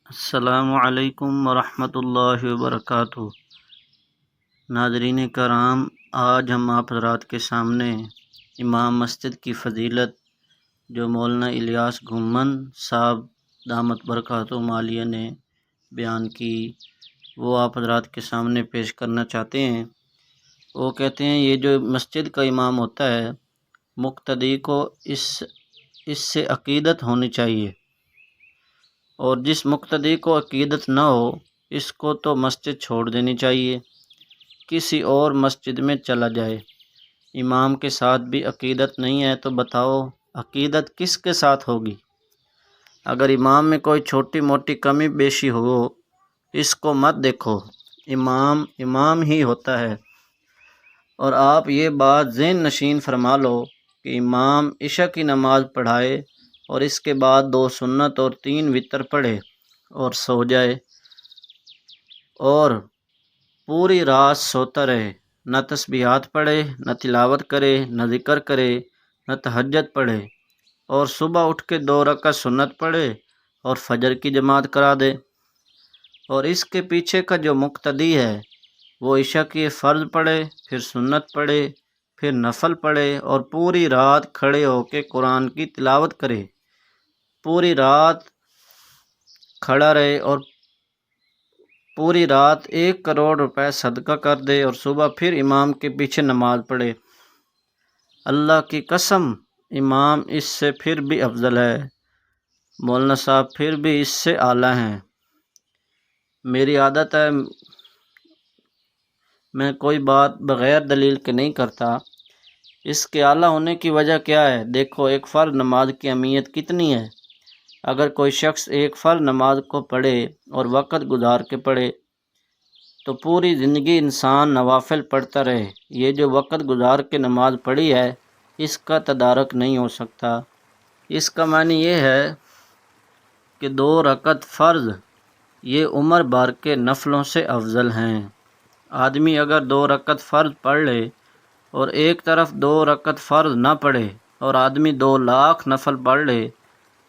السلام علیکم ورحمۃ اللہ وبرکاتہ۔ ناظرین کرام، آج ہم آپ حضرات کے سامنے امام مسجد کی فضیلت جو مولانا الیاس گھومند صاحب دامت برکاتہم عالیہ نے بیان کی، وہ آپ حضرات کے سامنے پیش کرنا چاہتے ہیں۔ وہ کہتے ہیں یہ جو مسجد کا امام ہوتا ہے، مقتدی کو اس سے عقیدت ہونی چاہیے، اور جس مقتدی کو عقیدت نہ ہو اس کو تو مسجد چھوڑ دینی چاہیے، کسی اور مسجد میں چلا جائے۔ امام کے ساتھ بھی عقیدت نہیں ہے تو بتاؤ عقیدت کس کے ساتھ ہوگی؟ اگر امام میں کوئی چھوٹی موٹی کمی بیشی ہو اس کو مت دیکھو، امام ہی ہوتا ہے۔ اور آپ یہ بات ذہن نشین فرما لو کہ امام عشاء کی نماز پڑھائے اور اس کے بعد 2 سنت اور 3 وتر پڑھے اور سو جائے، اور پوری رات سوتا رہے، نہ تسبیحات پڑھے، نہ تلاوت کرے، نہ ذکر کرے، نہ تہجد پڑھے، اور صبح اٹھ کے 2 رکعت سنت پڑھے اور فجر کی جماعت کرا دے۔ اور اس کے پیچھے کا جو مقتدی ہے وہ عشاء کی فرض پڑھے، پھر سنت پڑھے، پھر نفل پڑھے، اور پوری رات کھڑے ہو کے قرآن کی تلاوت کرے، پوری رات کھڑا رہے، اور پوری رات 1 کروڑ روپے صدقہ کر دے، اور صبح پھر امام کے پیچھے نماز پڑھے۔ اللہ کی قسم امام اس سے پھر بھی افضل ہے، مولانا صاحب پھر بھی اس سے اعلیٰ ہیں۔ میری عادت ہے میں کوئی بات بغیر دلیل کے نہیں کرتا۔ اس کے اعلیٰ ہونے کی وجہ کیا ہے؟ دیکھو، ایک فرض نماز کی اہمیت کتنی ہے۔ اگر کوئی شخص ایک فرض نماز کو پڑھے اور وقت گزار کے پڑھے تو پوری زندگی انسان نوافل پڑھتا رہے، یہ جو وقت گزار کے نماز پڑھی ہے اس کا تدارک نہیں ہو سکتا۔ اس کا معنی یہ ہے کہ 2 رکعت فرض یہ عمر بھر کے نفلوں سے افضل ہیں۔ آدمی اگر 2 رکعت فرض پڑھ لے اور ایک طرف 2 رکعت فرض نہ پڑھے اور آدمی 2 لاکھ نفل پڑھ لے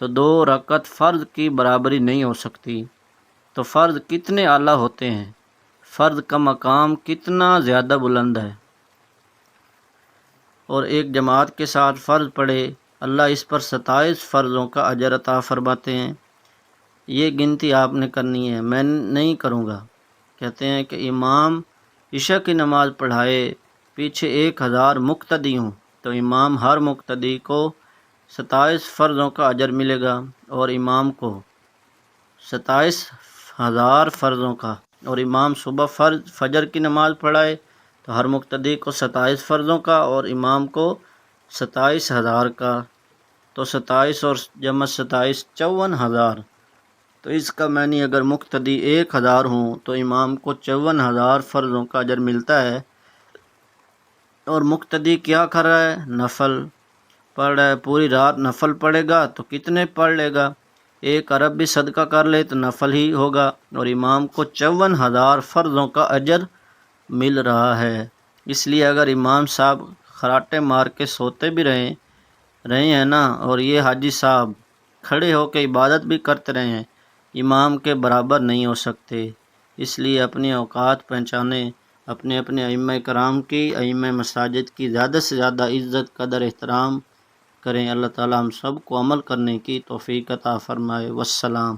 تو 2 رکعت فرض کی برابری نہیں ہو سکتی۔ تو فرض کتنے اعلیٰ ہوتے ہیں، فرض کا مقام کتنا زیادہ بلند ہے، اور ایک جماعت کے ساتھ فرض پڑھے اللہ اس پر 27 فرضوں کا اجر عطا فرماتے ہیں۔ یہ گنتی آپ نے کرنی ہے، میں نہیں کروں گا۔ کہتے ہیں کہ امام عشاء کی نماز پڑھائے، پیچھے 1000 مقتدی ہوں تو امام ہر مقتدی کو 27 فرضوں کا اجر ملے گا، اور امام کو 27,000 فرضوں کا۔ اور امام صبح فجر کی نماز پڑھائے تو ہر مقتدی کو 27 فرضوں کا اور امام کو 27,000 کا، تو 27 اور جمع 27 54,000۔ تو اس کا معنی اگر مقتدی 1000 ہوں تو امام کو 54,000 فرضوں کا اجر ملتا ہے۔ اور مقتدی کیا کر رہا ہے؟ نفل پڑھ رہا ہے، پوری رات نفل پڑھے گا تو کتنے پڑھ لے گا؟ 1 ارب بھی صدقہ کر لے تو نفل ہی ہوگا، اور امام کو 54,000 فرضوں کا اجر مل رہا ہے۔ اس لیے اگر امام صاحب خراٹے مار کے سوتے بھی رہے ہیں نا، اور یہ حاجی صاحب کھڑے ہو کے عبادت بھی کرتے رہے ہیں، امام کے برابر نہیں ہو سکتے۔ اس لیے اپنی اوقات پہچانے، اپنے ائمہ کرام کی، ائمہ مساجد کی زیادہ سے زیادہ عزت قدر احترام کریں۔ اللہ تعالی ہم سب کو عمل کرنے کی توفیق عطا فرمائے۔ والسلام۔